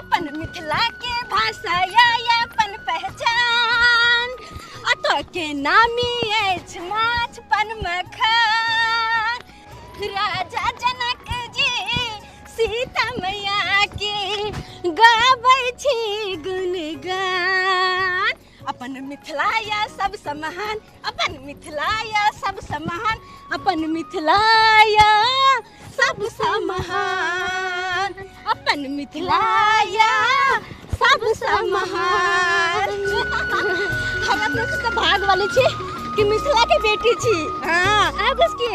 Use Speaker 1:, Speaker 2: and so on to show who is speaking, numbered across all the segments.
Speaker 1: अपन मिथिला के भाषा या अपन पहचान अतो के नामी अछि माछ पन मखान राजा जनक जी सीता मैया के गाबै छी गुणगान अपन मिथिला या सब समाहन अपन मिथिला या सब समाहन अपन मिथिला या सब समाहन अपन मिथिला या सब समाहन हम अपने से भाग वाले छी कि मिथिला के बेटी छी। हां आगस की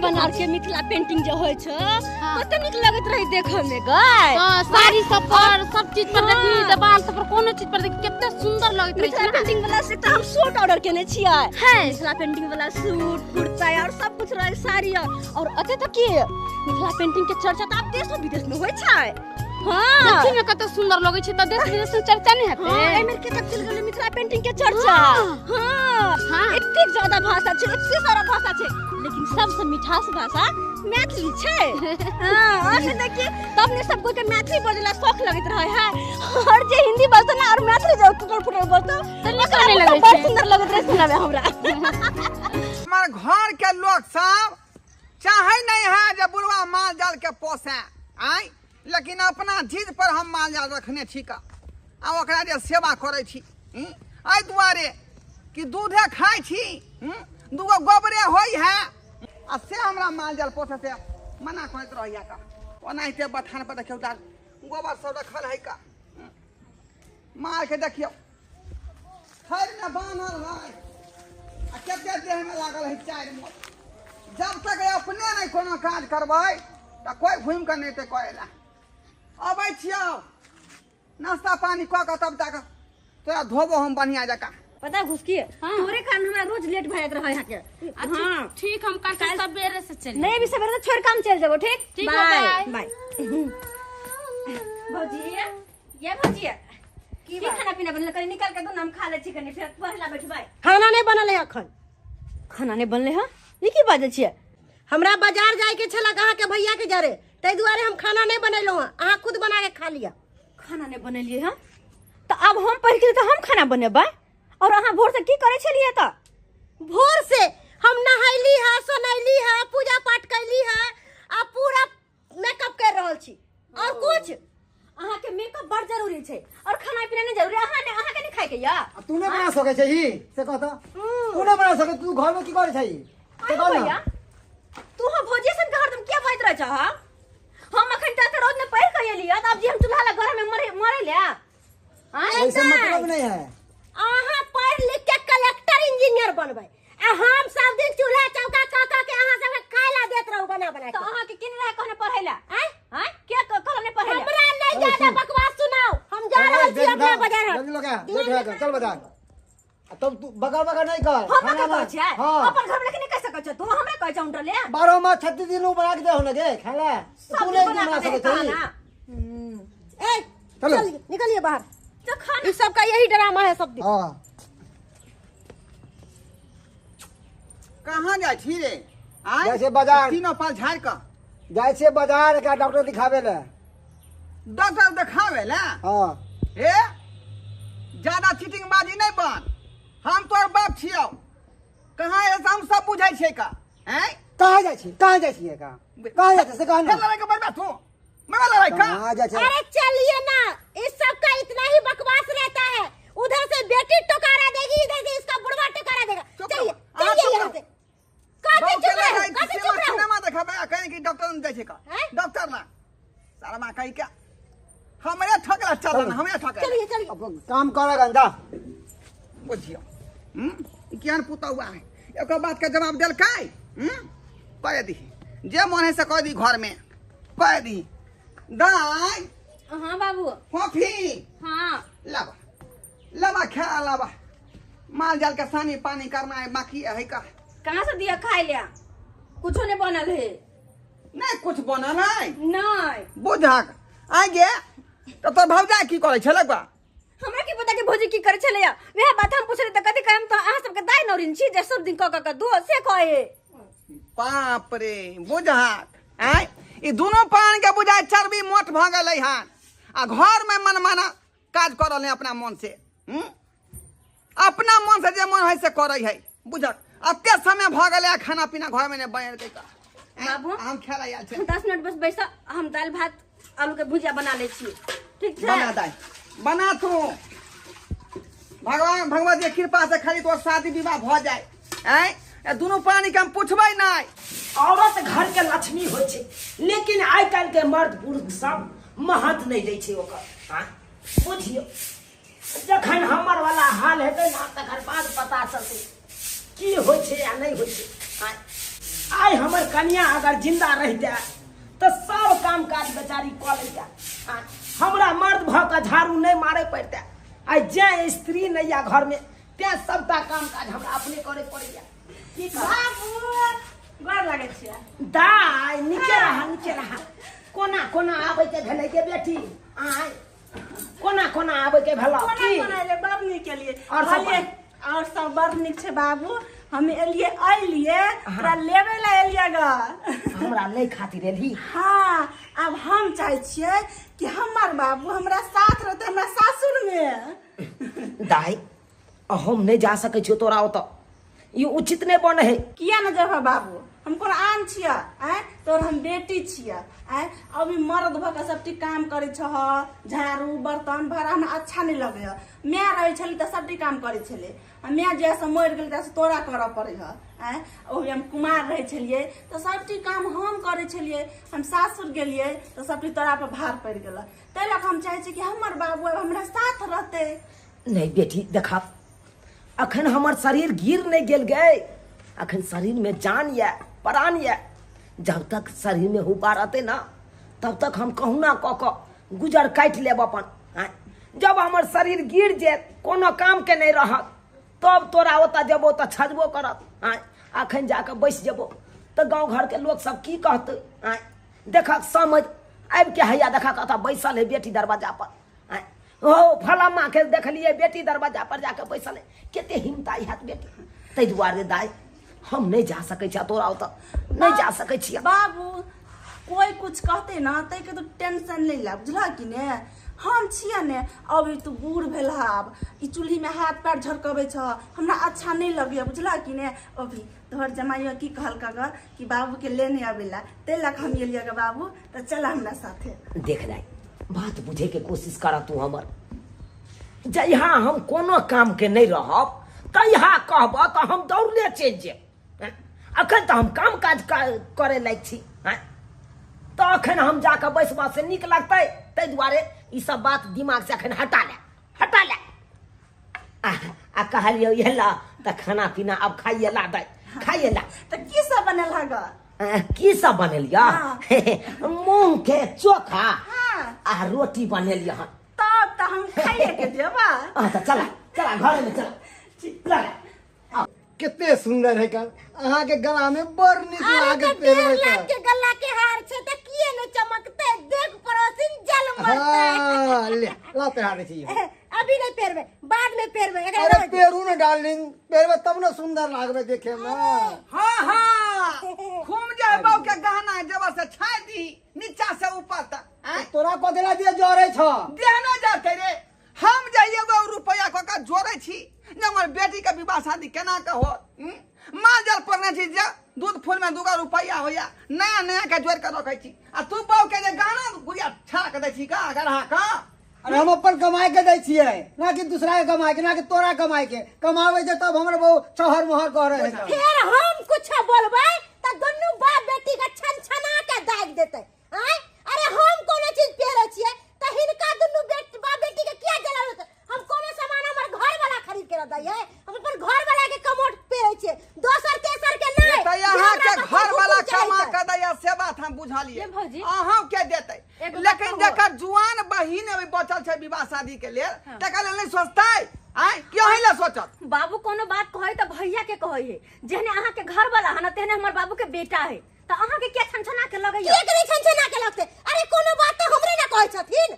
Speaker 1: बनार के मिथिला पेंटिंग जो होय छ कते निक लगत रही देखो में गय।
Speaker 2: हां साड़ी सब पर सब चीज पर देखी दीवार सब पर कोनो चीज पर देखी कितना सुंदर लगत रही
Speaker 1: मिथिला पेंटिंग वाला से तो हम सूट ऑर्डर केने छियै। मिथिला पेंटिंग वाला सूट कुर्ता और सब कुछ रहे साड़ी और अते तक की मिथिला पेंटिंग के चर्चा त अब देश विदेश में होय छै। हां
Speaker 2: देखी में कते सुंदर लगे छै त देश विदेश में चर्चा नहीं हेते।
Speaker 1: हां एमे के तक चल गेले मिथिला पेंटिंग के चर्चा। हां एते ज्यादा भाषा छै एते सारा भाषा छै लेकिन सबसे मिठास भाषा मैथिली छै। हां अखन देखिए तब ने सब कोई के मैथिली बोलला शौक लगत रहे है और जे हिंदी बोलतो ना और मैथिली जो टुटल फुटल बोलतो त निकल नहीं लगे छै सुंदर लगत रहे सुनावे हमरा।
Speaker 3: हमार घर के लोग सब चाहे नहीं है जे बुढ़वा माल जाल के पोसे आई लेकिन अपना चीज पर हम माल जाल रखने छी का आ ओकरा जे सेवा करे छी आई दुआरे कि दूधे खाई छी दूगो गोबरे होई है आ से हमरा माल जाल पोसे से मना करत रहिया का ओनाइते बथान पर देखियो ता गोबर सब रखल है का मार के देखियो खैर न बानल है आ केते देह में लागल है चार मोट जब तक अपने नहीं कोनो काज करबै त कोई घूम के नहीं ते करेला अबै छियो नाश्ता पानी क के तब तक तोरा धोबो हम बढ़िया जका
Speaker 1: पता घुसकी तोरे कारण हमरा रोज लेट भए रहे है के।
Speaker 2: हां ठीक हम कल सवेरे से चल
Speaker 1: नहीं भी सवेरे तो छोड़ काम चल जाबो ठीक बाय बाय। भौजी ये भौजी की खाना पीना बनल करी निकाल के दो हम खा ले छी कनी फिर पहला बैठबै।
Speaker 4: खाना नहीं बनल है अखन।
Speaker 1: खाना नहीं बनले है ई की बात छियै।
Speaker 4: हमरा बाजार जाए के छला कहा के भैया के जरे तै दुआरे हम खाना नहीं बनैलो है अहाँ खुद बना के खा लिया।
Speaker 1: खाना नहीं बनेलिए है तो अब हम पढ़ के तो हम खाना बनेबै और अहाँ भोर से की करे छलिए त
Speaker 4: भोर से हम नहाइली है सोनैली है पूजा पाठ कैली है आ पूरा मेकअप कर रहल छी और कुछ
Speaker 1: अहाँ के मेकअप बड़ जरूरी छै और खाना पीना नहीं जरूरी अहाँ के नहीं खाए के या
Speaker 5: तू नहीं बना सके छै ई से कहता तू नहीं बना सके तू घर में की करे छै से कह ना
Speaker 1: तू हम भौजी सन के हरदम क्या बात रह जा हम अखन तक रोज में पढ़ के एलिया त अब जे हम चूल्हा ला घर में मरे ले
Speaker 5: ऐसा मतलब नहीं है
Speaker 4: अहाँ पढ़ लिख के कलेक्टर इंजीनियर बनबै आ हम सब दिन चूल्हा चौका काका के अहाँ सब खाए ला देत रहू बना बना
Speaker 1: तो
Speaker 4: के।
Speaker 1: अहाँ के किन रहा कहने पढ़ैला हैं क्या कहने पढ़ैला
Speaker 4: हमरा नहीं ज्यादा बकवास सुनाओ हम जा रहल छी अपना बाजार।
Speaker 5: जल्दी लगा लेट हो गया चल बाजार तब तू बगा नहीं कर
Speaker 1: हम
Speaker 5: खाना
Speaker 1: कहै छै
Speaker 5: हां
Speaker 1: अपन घर में लेकिन नहीं कह सकै छ तू हमरा कहै छ उंटर ले
Speaker 5: 12 माह 36 दिन बना के दे हो ना गे खाला तू नहीं बना सके छै
Speaker 4: ए
Speaker 5: चलो
Speaker 4: निकलिए बाहर।
Speaker 1: तो खाना
Speaker 4: इस सब का यही ड्रामा है सब दिन।
Speaker 5: हां
Speaker 3: कहां जाय छी रे आई
Speaker 5: जैसे बाजार
Speaker 3: तीनों पाल झाड़ का
Speaker 5: जैसे बाजार का डॉक्टर दिखावे ले
Speaker 3: डॉक्टर दिखावे ले
Speaker 5: हां
Speaker 3: ए ज्यादा चीटिंग बाजी नहीं बन हम तोर बाप छियो कहां है हम सब बुझाई छै का हैं
Speaker 5: कहां जाय छी कहां जाय छी से कहां ना
Speaker 3: लड़ाई के बड़बा तू मैं लड़ाई का
Speaker 5: कहां जाय छी
Speaker 4: अरे चलिए ना इस सब का इतना ही बकवास रहता है उधर से बेटी टोकारा देगी इधर से इसका बुढ़वा टोकारा देगा। चलिए चलिए यहाँ से काहे चुप रहे काहे चुप रहे
Speaker 3: सिनेमा देखाबे कहीं कि डॉक्टर न जाय छै का
Speaker 4: हैं?
Speaker 3: डॉक्टर ना सारा मा कहीं क्या हमरे ठकला चलन हमरे ठकला
Speaker 4: चलिए चलिए
Speaker 5: अब काम करे गंदा
Speaker 3: बुझियो ज्ञान पुता हुआ है एक बात का जवाब दिल काय कह दी जे मन है से कह दी घर में कह दी दाई
Speaker 1: हां बाबू
Speaker 3: फोफी
Speaker 1: हां
Speaker 3: लावा लावा खा लावा माल जाल का सानी पानी करना है बाकी है का
Speaker 1: कहां से दिया खाए लिया कुछो नहीं बनल है
Speaker 3: नहीं कुछ बना नहीं
Speaker 1: नहीं
Speaker 3: बुझक आगे तो तोर भौजा की करे छले बा
Speaker 1: हमरा की पता कि भौजी की करे छले या वह बात हम पूछ रहे त कथि कहम तो अहाँ सब के दाई नौरिन छी जे सब दिन क दो से कहे
Speaker 3: बाप रे बुझक आई ई दोनों पान के बुझाय चर्बी मोट भ गेलै हन आ घर में मनमाना काज कर रहे अपना मन से। अपना मन से जे मन है से करे है बुझक। अत्ते समय भ गए खाना पीना घर में नहीं बन के
Speaker 1: बाबू
Speaker 3: हम खेला आयल छे
Speaker 1: 10 मिनट बस बैसा, हम दाल भात आलू के भुजिया बना ले छी। ठीक है
Speaker 3: बना दाई बना तू। भगवान भगवत के कृपा से खाली तो शादी विवाह भ जाए हैं दोनों पानी के हम पूछबै नहीं।
Speaker 6: औरत घर के लक्ष्मी हो छे, लेकिन आइ काल के मर्द पुरुष सब महत्व नहीं दै छे ओकर। हां बुझियो जखन हमर वाला हाल हेतै ना तकर बाद पता चलतै की होइ छे या नहीं होइ छे। आइ हमर कन्या अगर जिंदा रहते तो सब काम काज बेचारी क लेते। हमरा मर्द भ के झाड़ू नहीं मारे पड़ते। आइ जे स्त्री नहीं या घर में ते सबटा काम काज हमरा अपने करे पड़ैया। की
Speaker 1: बाबू गोर लागे छी।
Speaker 6: दाई नीचे रहा कोना कोना आबे के भेलै के बेटी। आइ कोना कोना आबे के भेला की
Speaker 1: कोना ले बड़ नीक के लिए
Speaker 6: और सब
Speaker 1: और सब बड़ नीक छे बाबू। हम एलिए तोरा लेवे ला एलिए ग
Speaker 6: हमरा ले खातिर एली।
Speaker 1: हाँ अब हम चाहे छिए कि हमार बाबू हमरा साथ रहते हमरा सासुर में।
Speaker 6: दाई हम नहीं जा सके छियो तोरा ओत, ये उचित नहीं बने है।
Speaker 1: किया न जेबा बाबू, हम कोन आन छिया तोर हम बेटी छिया अभी मर्द भ के सबटी काम करे छ। झाड़ू बर्तन भरा हमरा अच्छा नहीं लगे। मैं रहे छली त सबटी काम करे छले। मैं जैसे मर गेल तैसे तोरा करऽ पड़े है। ओही हम कुमार रहे छलिए तो सबटी काम हम करे छलिए। हम सासुर गेलिए तो सबटी तोरा पर भार पड़ गेल। तै लक हम चाहे छी कि हमर बाबू हमरा साथ रहते।
Speaker 6: नहीं बेटी देखा अखन हमर शरीर गिर नहीं गेल गए, अखन शरीर में जान या प्राण या। जब तक शरीर में हुबा रहते ना तब तक हम कहूँ ना क गुजर काट लेब अपन। जब हमर शरीर गिर जाए कोनो काम के नहीं रहत तब तोरा ओता जेबो तो छजबो करत। अखन जाके बैस जेबो तो गांव घर के लोग सब की कहते। देखक समझ आबि के हैया देखा कता बैसल है बेटी दरवाजा पर। ओ फलामा के देखलिए बेटी दरवाजा पर जाके बैसल है, केते हिम्मत हैत बेटी। तै दुआरे दाई हम नहीं जा सके छिया तोरा ओता नहीं जा सके छिया।
Speaker 1: बाबू कोई कुछ कहते ना तै के तो टेंशन नहीं ला बुझला कि ने। हम छिया ने अभी तू बूढ़ भेल हाब ई चूल्ही में हाथ पैर झरकबे छ हमरा अच्छा नहीं लगे बुझला कि ने। अभी तोहर जमाइया की कहलका ग कि बाबू के लेने आवेला तै लक हम एलिया ग बाबू तो चला हमरा साथे।
Speaker 6: देख दाई बात बुझे के कोशिश करा तू हमर। जहिया हम कोनो काम के नहीं रहब तहिया कहब तो हम दौड़ले चल जे। अखन तो हम काम काज करे लायक छी तो अखन हम जाके बैसबा से निक लगतै। तै दुआरे ई सब बात दिमाग से अखन हटा ले। आ कहलियो येला त खाना पीना अब खाइए ला दाई खाइए ला।
Speaker 1: तो की सब बनल है ग?
Speaker 6: की सब बनेलिया? मूंग के चोखा
Speaker 1: हाँ।
Speaker 6: आ रोटी बनेलिया हन।
Speaker 1: तब तो हम खाइए के देबा।
Speaker 6: तो चला घर में चला।
Speaker 5: कितने सुंदर है कर अहाँ के गला में बड़ निक लागे पेरवे
Speaker 4: लाख के गला के हार छे त किए न चमकते देख पड़ोसिन जल मरते।
Speaker 5: हां ले ला पहरे छी।
Speaker 4: अभी नहीं पेरवे बाद में पेरवे।
Speaker 5: अरे पेरू न डार्लिंग पेरवे तब न सुंदर लागबे देखे में।
Speaker 3: हाँ घूम जाए बाऊ के गहना जब से छाय दी नीचा से ऊपर तक।
Speaker 5: तोरा को देला दिए जोरे छ
Speaker 3: देना जाते रे हम जाइए वो रुपया को का जोड़े छी न हमर बेटी के विवाह शादी केना के हो। माल जाल पड़ने छी जे दूध फूल में 2 रुपया होया नया के जोड़ के रखे छी। आ तू बाऊ के जे गाना गुड़िया छाक दे छी का गरहा का।
Speaker 5: अरे हम अपन कमाई के दै छियै ना कि दूसरा के कमाई के ना कि तोरा कमाई के। कमावे जे तब हमर बहु चहर मोहर करे है।
Speaker 4: फिर हम कुछ बोलबे त दुनु बाप बेटी के छनछना के दाग देते। अरे हम कोनो चीज पेरे छियै त हिनका दुनु बाप बेटी के क्या जरूरत है? हम कोनो सामान हमर घर वाला खरीद के दै है। हम अपन घर वाला के कमोट पेरे छियै दोसर तेसर के नहीं।
Speaker 3: त यहां के घर वाला कमा के दैया से बात हम बुझलिए।
Speaker 1: भौजी
Speaker 3: अहां के देतै लेकिन जकर जुआन बहिन अभी बचल छै विवाह शादी के लेल तकर लेल नहीं सोचतै। क्यों हिला सोचत?
Speaker 1: बाबू कोनो बात कहे तो भैया के कहे है। जेहने अहाँ के घर वाला है ना तेहने हमर बाबू के बेटा है तो अहाँ के क्या छनछना के लगैया?
Speaker 4: एक नहीं छनछना के लगते। अरे कोनो बात तो हमरे ना कहै छथिन।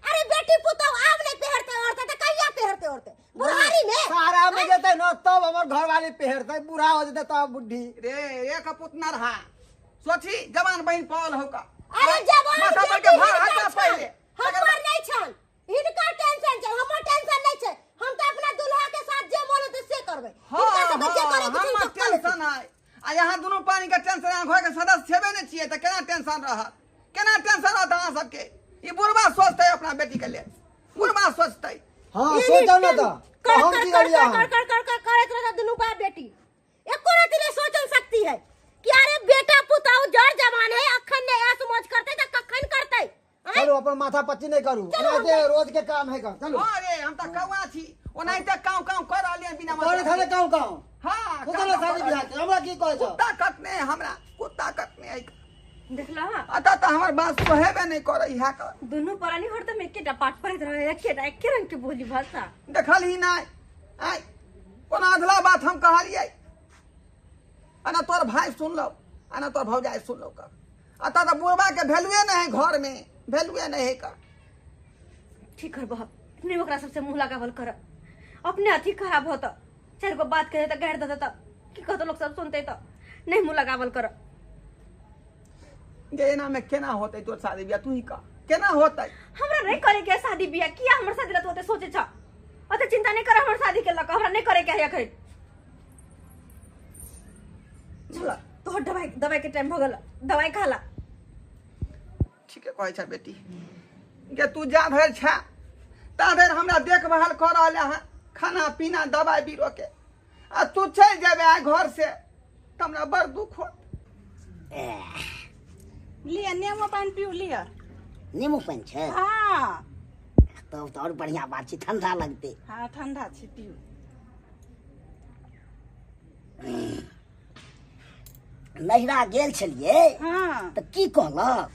Speaker 4: अरे बेटी पुतौ आब नहीं पहरते औरते त कहिया पहरते औरते बुढ़ारी में।
Speaker 5: सारा में जेते न तब हमर घर वाली पहरते बूढ़ा हो जेते तब बुढ़ी।
Speaker 3: रे एक पुत न रहा सोची जवान बहन पाल होका।
Speaker 4: अरे जवान
Speaker 3: माथा पर के भार हटा पहले
Speaker 4: हमर नहीं छन हिनका टेंशन छै हमर टेंशन नहीं छै हम तो अपना दुल्हा के साथ जे मन होते से करबै हिनका से जे करे के
Speaker 3: हमर टेंशन है आ यहाँ दुनू पानी के टेंशन यहाँ घर के सदस्य छेबे नहीं छियै त केना टेंशन रहत केना टेंशन रहत अहाँ सबके ई बुढ़वा सोचतै अपना बेटी के लिए बुढ़वा सोचतै
Speaker 5: हाँ सोचो ना तो हम की करिया
Speaker 4: करत रह दुनू बाप बेटी एको रात ले सोचल सकती है कि अरे बेटा पुताऊ जड़ जवान है अखन ने ऐस मौज करते त कखन करते
Speaker 5: चलो अपन माथा पच्ची नहीं करू जे रोज के काम है का चलो
Speaker 3: अरे हम त कौआ छी ओनाहिते काउ काउ कर रहलियै बिना
Speaker 5: तोरे खाने कहूं कहूं
Speaker 3: हां
Speaker 5: कुत्ता ना शादी बियाह के हमरा की कहै छ
Speaker 3: कुत्ता कटने हमरा कुत्ता कटने है
Speaker 1: देखला
Speaker 3: अता त हमर बात सोहेबे नहीं करे है का
Speaker 1: दुनू परानी हरदम में एकेटा पाठ पढ़ैत रहे एके रंग के बोली भाषा
Speaker 3: देखल ही नहीं आई कोना अधला बात हम कहलियै अना तोर भाई सुन लो अना तोर भौजाई सुन लो का अता त बुढ़वा के वैल्यूए नहीं है घर में वैल्यूए नहीं है का
Speaker 1: ठीक कर बह नहीं ओकरा सबसे मुंह लगावल कर अपने अथी खराब होता चार गो बात कहे त गाड़ देता की कहत लोग सब सुनते त नहीं मुंह लगावल कर
Speaker 3: गेना में केना होतै तोर शादी बियाह तू ही का केना होतै
Speaker 1: हमरा नहीं करे के शादी बियाह किया हमर शादी ला तोते सोचे छ अते चिंता नहीं कर हमर शादी के लका हमरा नहीं करे के है अखन चल तोहर दवाई के टाइम भ गेल दवाई खाला
Speaker 3: ठीक है कहै छ बेटी के तू जा धर छ ता धर हमरा देखभाल कर रहले है खाना पीना दवाई बीरो के आ तू चल जेबे घर से त हमरा बड़ दुख होत
Speaker 2: लिया नेमो पानी पियो लिया
Speaker 6: नींबू पानी छै
Speaker 2: हाँ
Speaker 6: तब तो और बढ़िया बात छै ठंडा लगते
Speaker 2: हाँ ठंडा छै पियो
Speaker 6: नहिरा गेल छलिए
Speaker 2: हाँ
Speaker 6: त की कहलक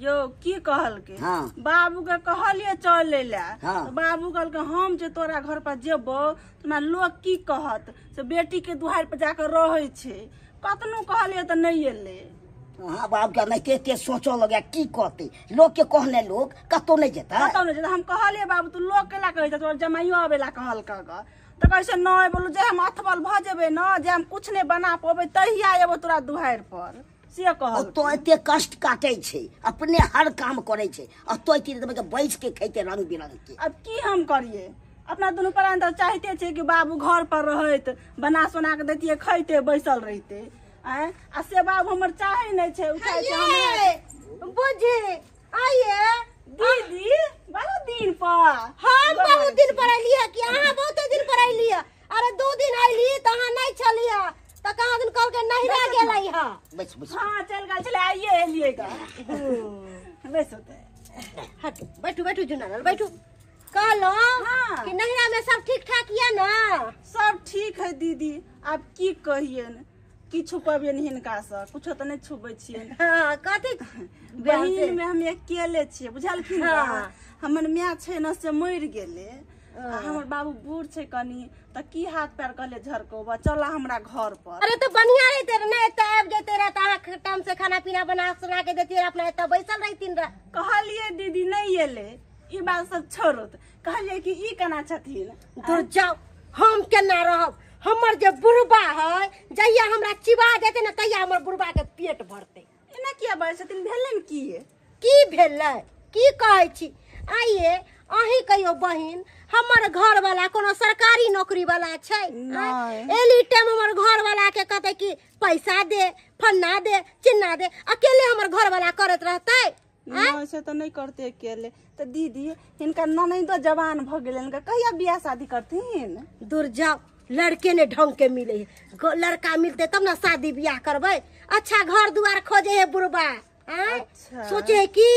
Speaker 2: यो की कहलके
Speaker 6: हाँ।
Speaker 2: बाबू के कहलिए चले ला
Speaker 6: हाँ।
Speaker 2: तो बाबू कहलके हम जे तोरा घर पर जेबो तोरा लोग की कहत से बेटी के दुहार पर जाकर रहे छे कतनो कहलिए त नहीं एले
Speaker 6: हाँ बाप के नहीं के सोचो लगे की कहते लोग के कहने लोग कतो नहीं जेता
Speaker 2: कतौ नहीं हम कहलिए बाबू तू लोग के ला कहे तोरा जमाइयो आवेला कहलका ग तो कैसे नहीं बोलू जे हम अथबल भ जेबे न जे हम कुछ नहीं बना पाबे तहिया एबो तोरा दुहार पर से कहल
Speaker 6: तो एते कष्ट काटे छे अपने हर काम करे छे अब तो एते बैठ के खेते रंग बिरंग के
Speaker 2: अब की हम करिए अपना दोनों प्राण तो चाहते छे कि बाबू घर पर रहत बना सोना के देतिए खैते बैसल रहते आ से बाबू हमर चाहे नहीं छे उठाए छे हमरा
Speaker 4: बुझे आइए
Speaker 2: दीदी बहुत दिन पर
Speaker 4: हम बहुत दिन पर आइलिए कि अहाँ बहुत दिन पर आइलिए अरे 2 दिन आइली त अहाँ नहीं छलिए त कहाँ दिन कल के नहीं रह गेलै हां
Speaker 6: बस बस
Speaker 2: हाँ चल गल चले आइए एलिएगा बस होते
Speaker 4: हट बैठो बैठो जुनाल बैठो कहलो
Speaker 2: हाँ।
Speaker 4: कि नहिरा में सब ठीक ठाक ये ना
Speaker 2: सब ठीक है दीदी आप की कहिए न की छुपबिए हिनका से कुछ तो नहीं छुपे छिए
Speaker 4: हां कथि
Speaker 2: बहिन में हम अकेले छिए बुझलखिन
Speaker 4: हाँ।
Speaker 2: हमर माय छै न से मर गेले हमर बाबू बूढ़ छै कनी त की हाथ पैर कहले झरकोबा चला हमरा घर पर
Speaker 4: अरे तो बढ़िया रहते रे नहीं त आब जेते रे त टाइम से खाना पीना बना सुना के देती रे अपना त बैसल रहतीन रे
Speaker 2: कहलिए दीदी नहीं एले ई बात सब छोड़ो कहलिए कि ई केना छथिन
Speaker 4: दूर जाओ हम केना रहब हमर जे बुढ़बा है जहिया हमरा चिबा देते न तहिया हमर बुढ़बा के पेट भरते
Speaker 2: एना किया बाजै छथिन भेलन
Speaker 4: की भेलै की कहै छी आइए अही कहियो बहिन हमर घर वाला कोनो सरकारी नौकरी वाला छै एली टाइम हमर घर वाला के कहते कि पैसा दे फन्ना दे चिन्ना दे अकेले हमर घर वाला करत रहते
Speaker 2: नहीं से तो नहीं करते अकेले तो दीदी इनका ननैदो जवान भ गेले इनका कहिया बियाह शादी करथिन
Speaker 4: दूर जाओ लड़के ने ढंग के मिले लड़का मिलते तब ना शादी बियाह करबे अच्छा घर दुआर खोजे है बुढ़बा
Speaker 2: अच्छा।
Speaker 4: सोचे है कि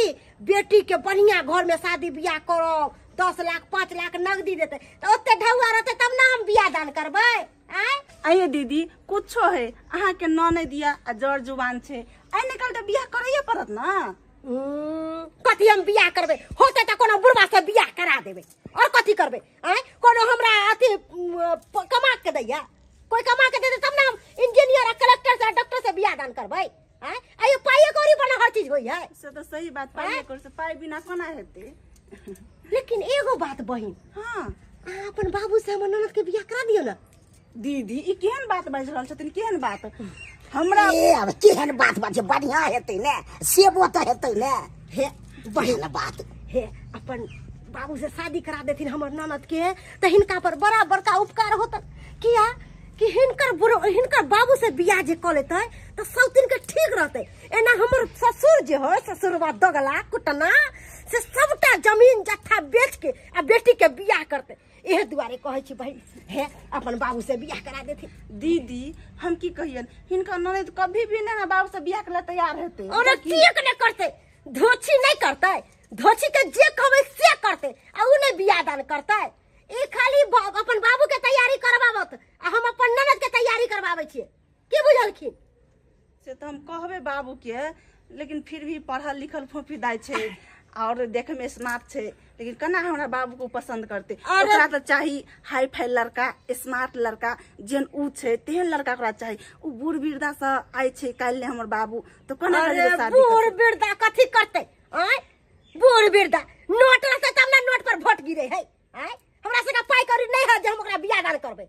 Speaker 4: बेटी के बढ़िया घर में शादी बियाह करो 10 लाख 5 लाख नगदी देते तो ओते ढौआ रहते तब ना हम बियाह दान करबे
Speaker 2: आइए दीदी कुछो है अहाँ के ननैदिया आ जड़ जुबान छे आई निकल तो बियाह करैये पड़त ना
Speaker 4: कथी हम बियाह करबे होते त कोनो बुढ़वा से बियाह करा देबे और कथी करबे कोनो हमरा अथी कमा के दैया कोई कमा के देते तब ना हम इंजीनियर कलेक्टर से डॉक्टर से बियाह दान करबे आइए पाइए कौड़ी बना हर चीज होई है
Speaker 2: से तो सही बात पाई कर से पाई बिना कोना हेते
Speaker 4: लेकिन एगो बात बहिन
Speaker 2: हां
Speaker 4: अपन बाबू से हमर ननद के बियाह करा दियो ना
Speaker 2: दीदी ई केहन बात बाज रहल छथिन केहन बात हमरा
Speaker 6: ए अब केहन बात बात बढ़िया हेतै ने सेबो त हेतै ने हे बढ़िया बात
Speaker 4: हे अपन बाबू से शादी करा देथिन हमर ननद के तो हिनका पर बड़ा बड़का उपकार होता। किया कि हिनकर बाबू से बियाह जे क लेते तो सौतीन के ठीक रहते। एना हमर ससुर जे हो ससुरवा दगला कुटना से सबटा जमीन जत्था बेच के आ बेटी के बियाह करते। एह दुआरे कहै छी भाई हे अपन बाबू से बियाह करा देथिन।
Speaker 2: दीदी हम की कहियन हिनका ननद कभी भी ना बाबू से बियाह के तैयार हेते।
Speaker 4: और किएक ने करते धोछी नहीं करते। धोछी के जे कहबै से करते आ उ ने बियाह दान करते। ई खाली अपन बाबू के तैयारी करबावत आ हम अपन ननद के तैयारी करबाबै छियै। की बुझलखिन
Speaker 2: से तो हम कहबे बाबू के लेकिन फिर भी पढ़ल लिखल फोफी दाई छे और देखे में स्मार्ट छे लेकिन कना हमरा बाबू को पसंद करते। ओकरा तो चाहिए हाई फाई लड़का स्मार्ट लड़का जेन उ छे तेहन लड़का ओकरा चाहिए। उ बूढ़ वृद्धा से आइ छे काल्हि हमर बाबू तो कना शादी
Speaker 4: बूढ़ वृद्धा कथी करते। आय बूढ़ वृद्धा नोट रहते तब ना नोट पर वोट गिरे है। आय हमरा से पाई करी नहीं है जे हम ओकरा बियाह दान करबे।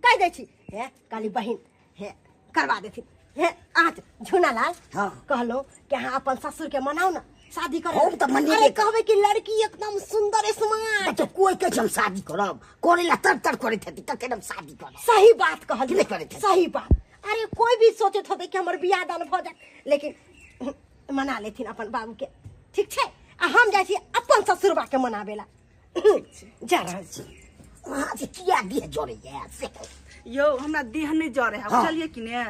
Speaker 4: कह दै छी हे काली बहिन हे करवा देथिन। हे आज झुनालाल
Speaker 6: हाँ
Speaker 4: कहलो कि हाँ अपन ससुर के मनाओ ना शादी करो।
Speaker 6: हम तो मनिए
Speaker 4: अरे कहबे कि लड़की एकदम सुंदर स्मार्ट
Speaker 6: तो कोई के हम शादी करब करेला तर करे थे तक हम शादी करब।
Speaker 4: सही बात कहल
Speaker 6: नहीं करे थे।
Speaker 4: सही बात। अरे कोई भी सोचत होते कि हमर बियाह दान भ जाए लेकिन मना लेथिन अपन बाबू के ठीक छे। आ हम जाय छी अपन ससुरबा के मनाबेला जा रहल छी।
Speaker 6: वहां से किया दिए जोड़े है से
Speaker 2: यो हमरा देह नहीं जरे है।
Speaker 6: हाँ।
Speaker 2: चलिए कि ने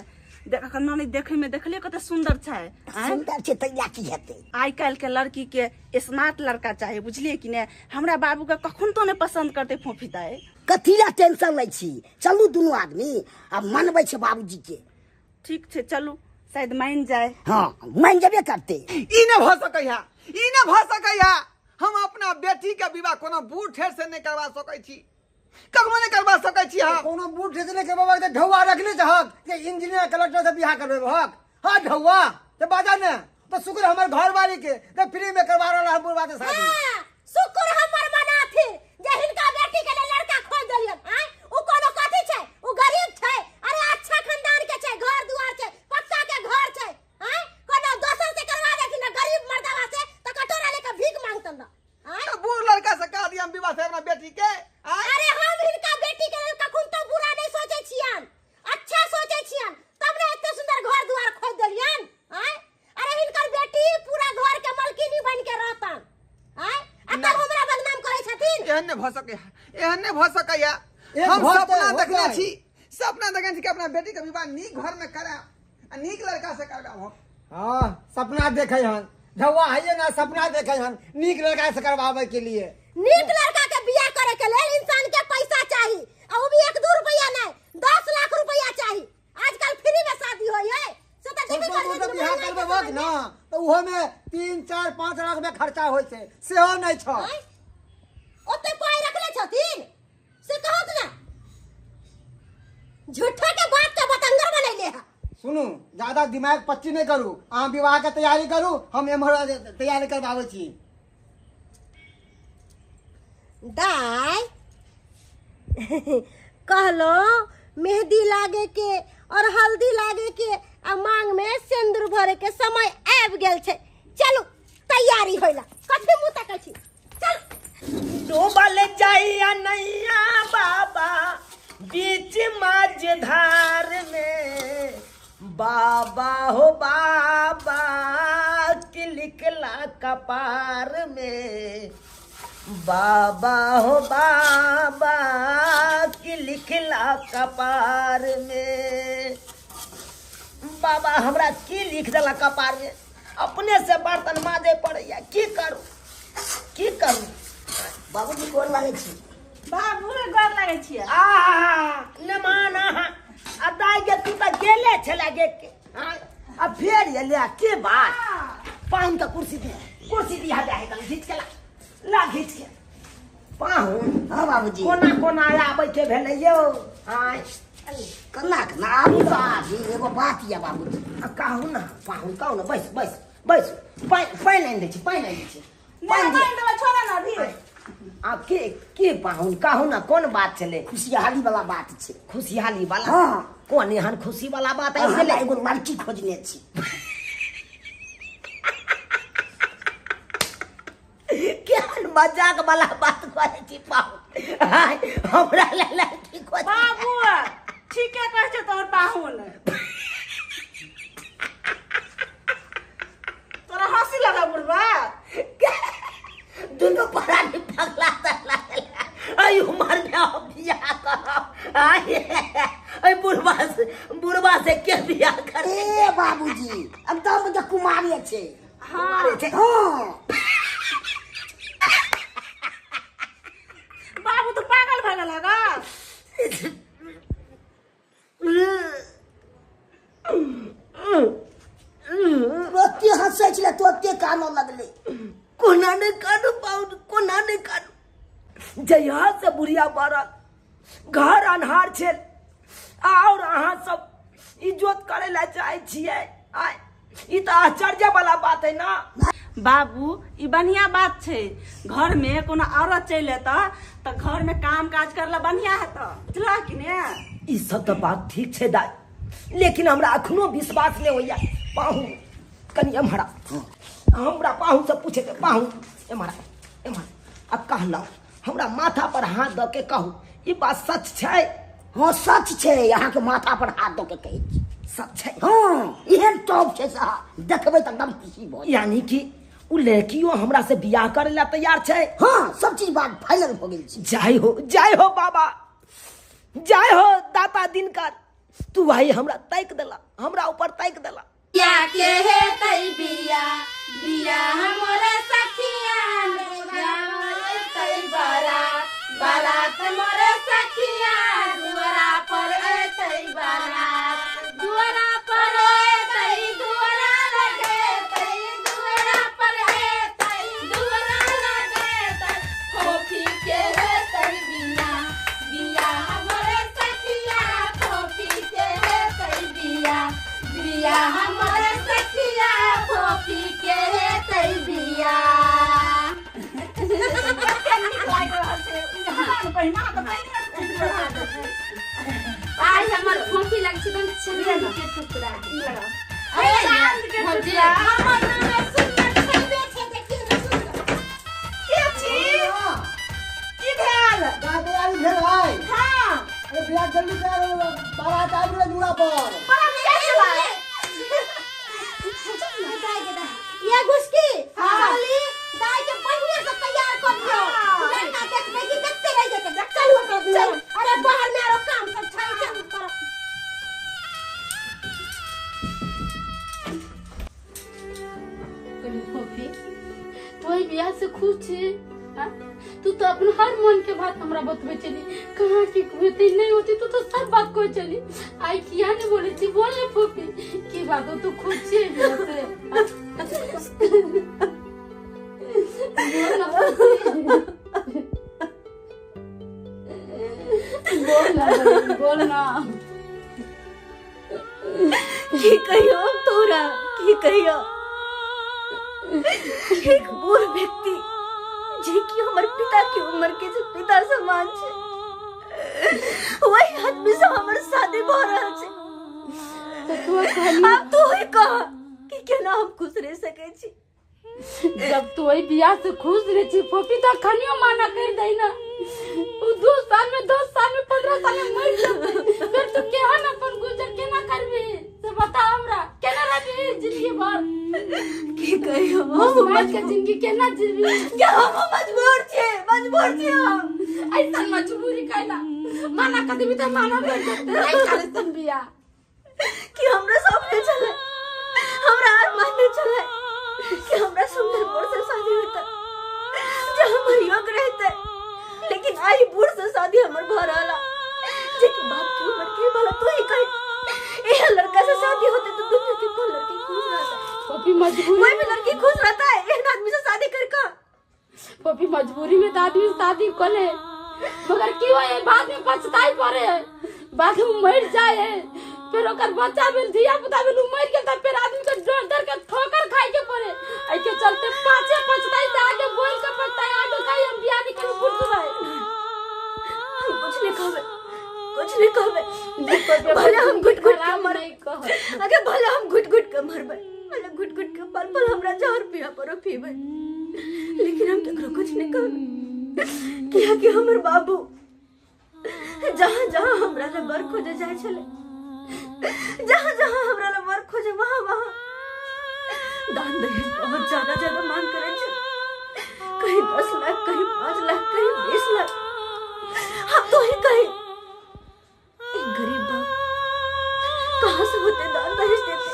Speaker 2: देख ननी देखे में देखलिए कते सुंदर छे।
Speaker 6: सुंदर छे तैया की हेते।
Speaker 2: आई काल के लड़की के स्मार्ट लड़का चाहिए बुझलिए कि ने। हमरा बाबू के कखन तो नहीं पसंद करते फोफी दाई।
Speaker 6: कथीला टेंशन नहीं छी चलू दोनों आदमी अब मनबै छे बाबूजी के।
Speaker 2: ठीक छे चलू शायद मान जाए।
Speaker 6: हां मान जबे करते।
Speaker 3: ई न भ सकैया ई न भ सकैया। हम अपना बेटी के विवाह कोनो बूढ़ ठेर से नहीं करवा सकै छी कखनो नहीं करवा सकै छी। हम
Speaker 5: कोनो बूढ़ ठेकने के बाबा के ढौआ रखले जहक जे इंजीनियर कलेक्टर से बियाह करबे हक। हां ढौआ ते बाजा ने तो शुक्र हमर घर वाली के ते फ्री में करवा रहल हम बुढ़वा से शादी।
Speaker 4: शुक्र हमर मनाथि जे हिनका बेटी के लिए लड़का खोज देलियन। आय उ कोनो कथि छै उ गरीब छै। अरे अच्छा खानदान के छै घर दुआर छै पक्का के घर छै। आय कोनो दोसर से करवा देथिन ना गरीब मर्दवा से त कटोरा लेके भीख मांगतन ना। आय
Speaker 3: बूढ़ लड़का से कह दिया हम विवाह से अपना बेटी के।
Speaker 4: अरे हम हिनका बेटी के लेल कखन तो बुरा नहीं सोचे छियन अच्छा सोचे छियन तब ने इतने सुंदर घर दुआर खोज देलियन। आय अरे हिनकर बेटी पूरा घर के मालकिनी बन के रहतन। आय तब हमरा बदनाम करे छथिन।
Speaker 3: एहन न भ सकैया एहन न भ सकैया।
Speaker 5: एक
Speaker 3: हम
Speaker 5: भर
Speaker 3: सपना
Speaker 5: तो
Speaker 3: देखने
Speaker 5: होतै।
Speaker 3: छी सपना देखने छी कि अपना बेटी के विवाह नीक घर में करा आ नीक लड़का से करबा हम।
Speaker 5: हां सपना देखे हन ढौआ है ना सपना देखे हन नीक लड़का से करवावे के लिए।
Speaker 4: नीक लड़का के बियाह करे के लेल इंसान के पैसा चाहिए और वो भी 1-2 रुपया नहीं 10 लाख रुपया चाहिए। आजकल फ्री में शादी होई है से त देबे कर
Speaker 5: तो बियाह करबे हक ना तो उहो में 3-4-5 लाख में खर्चा होय छै सेहो नहीं छ।
Speaker 4: ओते पाई रखले छथिन से कहत ना झूठा के बात के बतंगर बनैले है।
Speaker 5: सुनू ज्यादा दिमाग पच्ची नहीं करू अहाँ विवाह के तैयारी करू हम एम्हर तैयारी करवावे छी।
Speaker 4: दाई कहलो मेहंदी लागे के और हल्दी लागे के आ मांग में सिंदूर भरे के समय आबि गेल छै। चलू तैयारी होइला कथि मुंह तकै छी चल।
Speaker 6: डूबल जाइया नैया बाबा बीच माझधार में बाबा हो बाबा की लिखला कपार में बाबा हो बाबा की लिखला कपार में। बाबा हमरा की लिख देला कपार में अपने से बर्तन माजे पड़ैया की करू बाबूजी गोर लागे छी।
Speaker 2: बाबू के गोर लागे छियै।
Speaker 6: न माना आ दाई के तू त गेले छला गे के अब फेर ये ले के बात पाहुन का कुर्सी दी हटा है कल खींच के ला खींच के पाहुन। हां बाबूजी कोना आबै के भेलै यौ। हां कना आबू बाबू एगो बात या बाबूजी कहू ना पाहुन कहू ना बैस पाइन लाइन दै छी पाइन
Speaker 2: देबे छोड़ा ना अभी।
Speaker 6: आ के पाहुन कहू ना कोन बात चले।
Speaker 5: खुशहाली वाला बात छै।
Speaker 6: खुशहाली वाला
Speaker 5: हाँ।
Speaker 6: कोन एहन खुशी वाला बात है
Speaker 5: हम एगो लड़की खोजने छी।
Speaker 6: मजाक वाला बात करे छी पाहुन आय हमरा लड़की को
Speaker 2: बाबू ठीके कहै छै तोहर पाहुन तोरा हंसी लगा बुढ़वा
Speaker 6: दुनो परानी पगला आई उमर में हम बियाह करब आई बुढ़वा से के बियाह कर
Speaker 4: ए बाबूजी एकदम तो कुमारी छे
Speaker 2: हाँ बाबू तो पागल भगल लगा
Speaker 4: ओते हंसै छले तो ओते कानो लगले
Speaker 6: कोना ने कानू पाउन कोना ने कानू जहिया से बुढ़िया मरल घर अन्हार छे और अहाँ सब इज्जत करे ला चाहे छिए आय ई तो आश्चर्य वाला बात है ना
Speaker 2: बाबू ई बढ़िया बात छे घर में कोनो औरत चल एता त घर में काम काज करला बढ़िया हेता चला कि ने
Speaker 6: ई सब तो बात ठीक छे दाई लेकिन हमरा अखनो विश्वास नहीं होइया पाहु कनी हमरा पाहु से पूछे के पाहु एमरा अब कहला हमरा माथा पर हाथ द के कहू ई बात सच छै
Speaker 4: हां सच छे यहाँ के माथा पर हाथ दो के कहे छी
Speaker 6: सच छै
Speaker 4: हां एहन टॉप छे साहब देखबे त एकदम खुशी भ
Speaker 6: यानी कि उ लड़कियों हमरा से बियाह करे ला तैयार छै
Speaker 4: हां सब चीज बात फाइनल हो गेल छी
Speaker 6: जय हो बाबा जय हो दाता दिनकर तू भाई हमरा तैक देला हमरा ऊपर तैक देला
Speaker 1: क्या के है तई बिया बिया हमरे सखिया तई बारात मोरे सखिया दुआरा पर तई बारात दुआरा पर तई दुआरा लगे तई दुआरा पर तई दुआरा लगे तई खोखी के है तई बिया बिया हमरे सखिया खोखी के है तई बिया बिया हमरे सखिया खोखी के है तई बिया आज हमर खोखी लग छै तुम छलिए न के टुकड़ा अरे चांद के टुकड़ा हमर नाम सुंदर छबे छै देखिए न सुंदर के छी की भेल
Speaker 5: दादी आई भेल भाई
Speaker 1: हां
Speaker 5: अरे बियाह जल्दी कर बारात आबि रे दूरा पर
Speaker 1: पर कैसे भाई
Speaker 4: ये घुसकी
Speaker 1: हाँ।
Speaker 4: खाली दाई के बढ़िया से तैयार कर दियो लड़का देखबे कि देखते रह जेते चल चल अरे बाहर में आरो काम सब छाई चल कर
Speaker 1: कनी खोखी तोई बियाह से खुश छी हां तू तो अपन हर मन के बात हमरा बतबे चली कहां की होती नहीं होती तू तो सब बात को चली आई किया नहीं बोले थी बोल ले फोफी की बात हो तू खुश छी बोल ना
Speaker 7: की कहियो तोरा की कहियो एक बूढ़ व्यक्ति जे कि हमर पिता के उम्र के जे पिता समान छे वही आदमी से हमर शादी भ रहल छे
Speaker 1: तो तू कहली
Speaker 7: अब तू ही कह कि केना हम खुश रह सके छी
Speaker 1: जब तू वही बियाह से खुश रहे छी फोफी तो खनियो माना कर दई ना उ 2 साल में 10 साल में 15 साल में मर जाबे फिर तू केहन अपन गुजर केना करबे से बता हमरा केना रहबे जिंदगी भर
Speaker 7: की कहियो
Speaker 1: समाज के जिंदगी केना जीबी
Speaker 7: क्या हम मजबूर छे हम
Speaker 1: ऐसा मजबूरी कैला माना कदी भी तो माना कर देते नहीं करे तुम बियाह
Speaker 7: कि हमरा सपने चले हमरा अरमान में चले कि हमरा सुंदर बूढ़ से शादी होता जो हमर योग रहते लेकिन आई बूढ़ से शादी हमर भ रहला जे कि बाप की उम्र के भला तू ही कह ए लड़का से शादी होते तो दुनिया की कोई लड़की खुश रहता
Speaker 1: फोफी मजबूरी
Speaker 7: कोई भी लड़की खुश रहता है एक आदमी से शादी करके
Speaker 1: फोफी मजबूरी में दादी शादी करे मगर क्यों है बाद में पछताई पड़े है बाद में मर जाए फिर ओकर बच्चा भेल धिया पुता भेल मर गेल त फिर आदमी के डर डर के ठोकर खाए के पड़े आई के चलते पाछे पछताई से आगे बोल के पछताई आगे काई हम बियाह नहीं कर फुट रहे
Speaker 7: हम कुछ नहीं कहबे भले हम घुट घुट के मर अगर भले हम घुट घुट के मरबे भले घुट घुट के पल पल हमरा जहर पिया परो पीबे लेकिन हम केकरो कुछ नहीं कर किया कि हमर बाबू जहाँ जहाँ हमरा ले बर खोजे जाए छले, जहाँ जहाँ हमरा ले बर खोजे वहाँ वहाँ दान दहेज बहुत ज्यादा ज्यादा मांग करे छे। कहीं 10 लाख, कहीं 5 लाख, कहीं 20 लाख। हम तो ही कहीं एक गरीब बाप कहाँ से होते दान दहेज देते,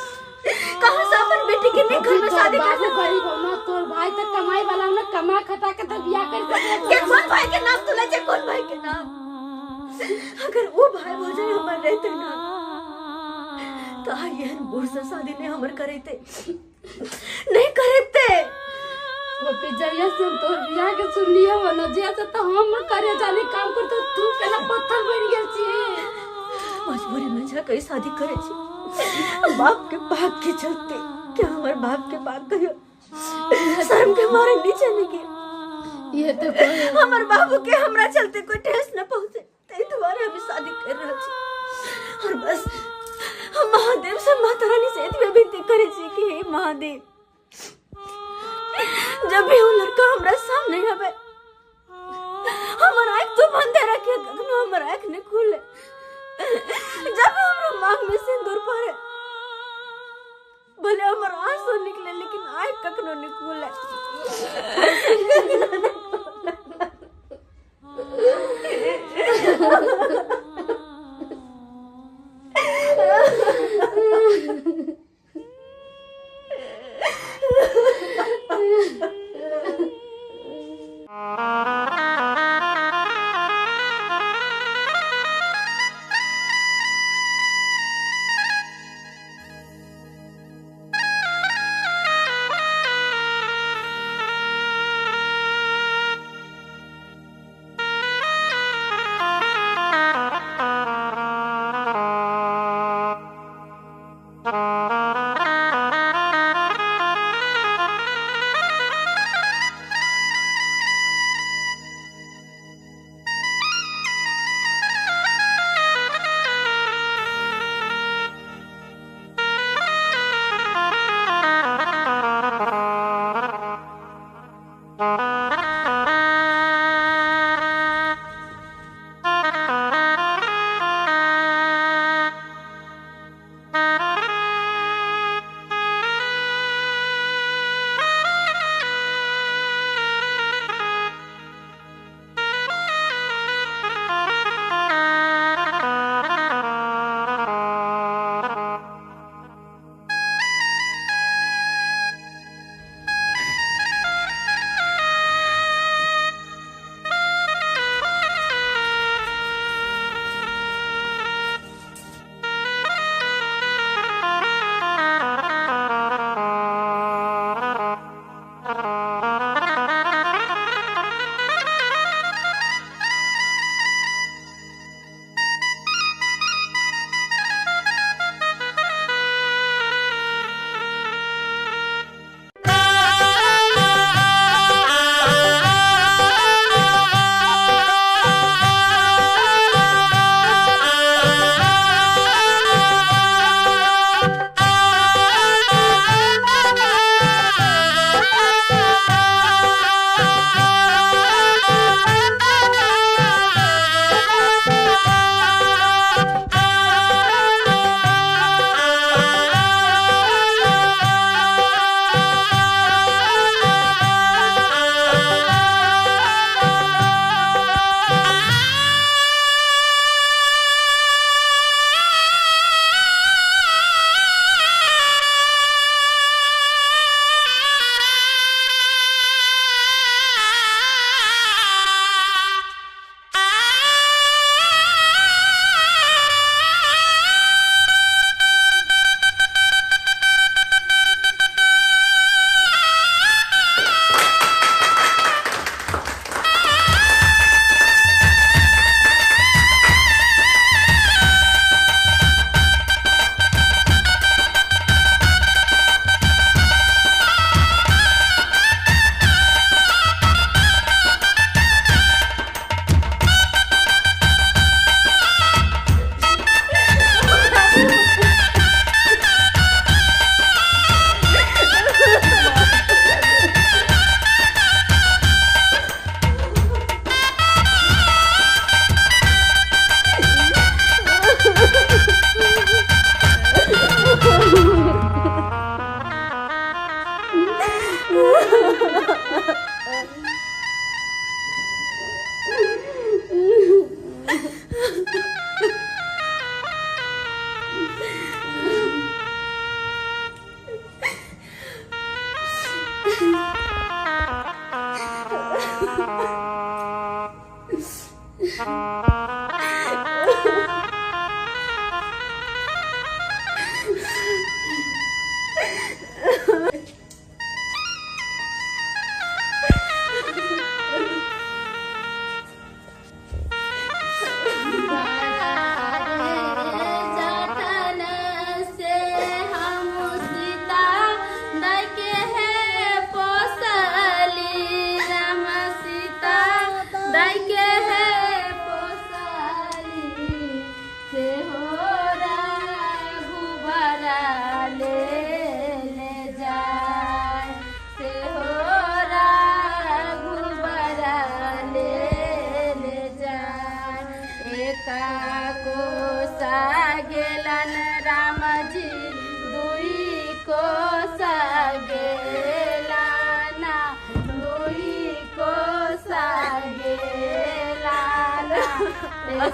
Speaker 7: कहाँ से अपन बेटी के नहीं घर में शादी कर सकते।
Speaker 1: गरीब हो ना, तोर भाई तो कमाई वाला हो ना, कमा खटा के तो बियाह कर सकते।
Speaker 7: ये कौन भाई के नाम तू ले जे, कौन भाई के नाम? अगर वो भाई भौजाई हमर रहते ना तो यह बूढ़ से शादी नहीं हमर करे थे, नहीं करे थे।
Speaker 1: वो पे जइया से तोर बियाह के सुन लिया हो ना, जे तो हम करे जाने काम कर तो तू केना पत्थर बन गेल छी।
Speaker 7: मजबूरी में जा कहीं शादी करे छी, बाप के पाप के चलते। क्या हमारे बाप के पाप कहियो शर्म के मारे नीचे नहीं गिर।
Speaker 1: ये तो कोई
Speaker 7: हमारे बाबू के हमरा चलते कोई ठेस न पहुंचे, ते तुम्हारे अभी शादी कर रहा छी। और बस हम महादेव से माता रानी से इतनी विनती करे छी कि हे महादेव, जब भी वो लड़का हमरा सामने आवे हमारा आँख तो बंदे रखे, कखनो हमारा आँख नहीं खुले। जब हमरा मांग में सिंदूर पड़े भले हमारा आंसू निकले, लेकिन आँख कखनो नहीं खुले।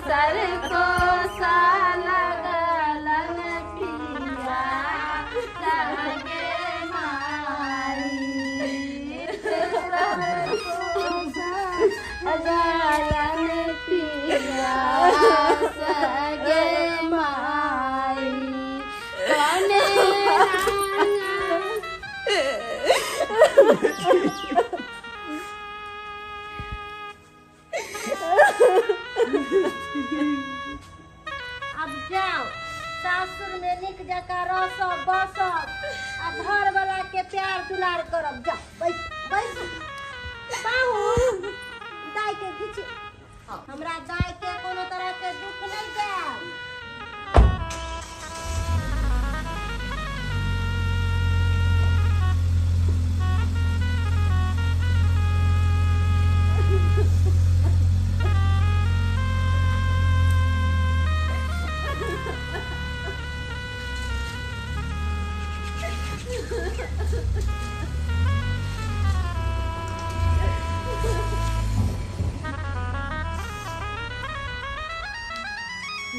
Speaker 1: सर को साला गलन पिया सगे माई सर को गलन पिया सगे माई कने
Speaker 4: अब जाओ सासुर में निक जका रसब बसब आ घर वाला के प्यार दुलार करब। जाओ बैठ बैठ पाहुन दाई के खींची हमरा दाई के कोनो तरह के दुख नहीं देब।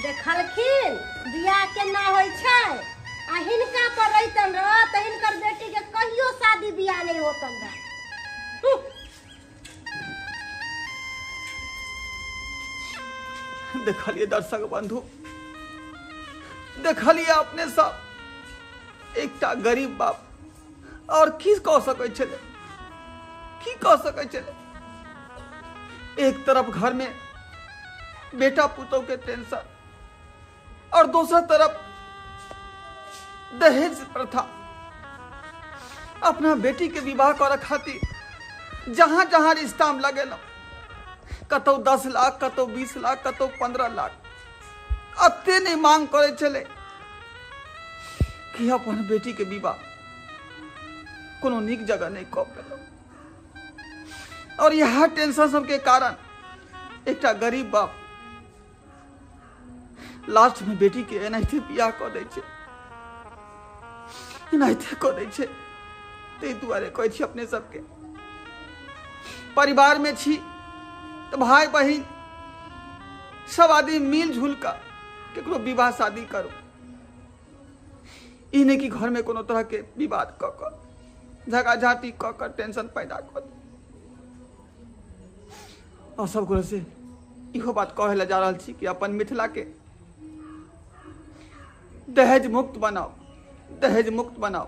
Speaker 4: देखलखिन बियाह केना होइ छै आ हिनका पर रहितन रह त हिनकर बेटी के कहियो शादी बियाह नहीं होतन रह।
Speaker 3: देखलिए दर्शक बंधु, देखलिए अपने सब एकटा गरीब बाप और की कह सकै छले, की कह सकै छले। एक तरफ घर में बेटा पुतोह के टेंशन और दूसरा तरफ दहेज प्रथा। अपना बेटी के विवाह कर खातिर जहां जहां रिश्ता में लगेल, कतौ 10 लाख, कतौ 20 लाख, कतौ 15 लाख, अते नहीं मांग करे छले कि अपन बेटी के विवाह कोनो नीक जगह नहीं कऽ पेलौ। और यह टेंशन सबके कारण एकटा गरीब बाप लास्ट में बेटी के एनाहिते बियाह कऽ दै छै, एनाहिते कऽ दै छै। ताहि दुआरे कहै छी अपने सबके, परिवार में छी तो भाई बहिन सब आदमी मिलजुल कर केकरो विवाह शादी करो। ई नहीं कि घर में कोनो तरह के विवाद कऽ कर, झगड़ाझाटी कऽ कर टेंशन पैदा कर। और सब गोरे से इहो बात कहे ला जा रहल छी कि अपन मिथिला के दहेज मुक्त बनाओ, दहेज मुक्त बनाओ।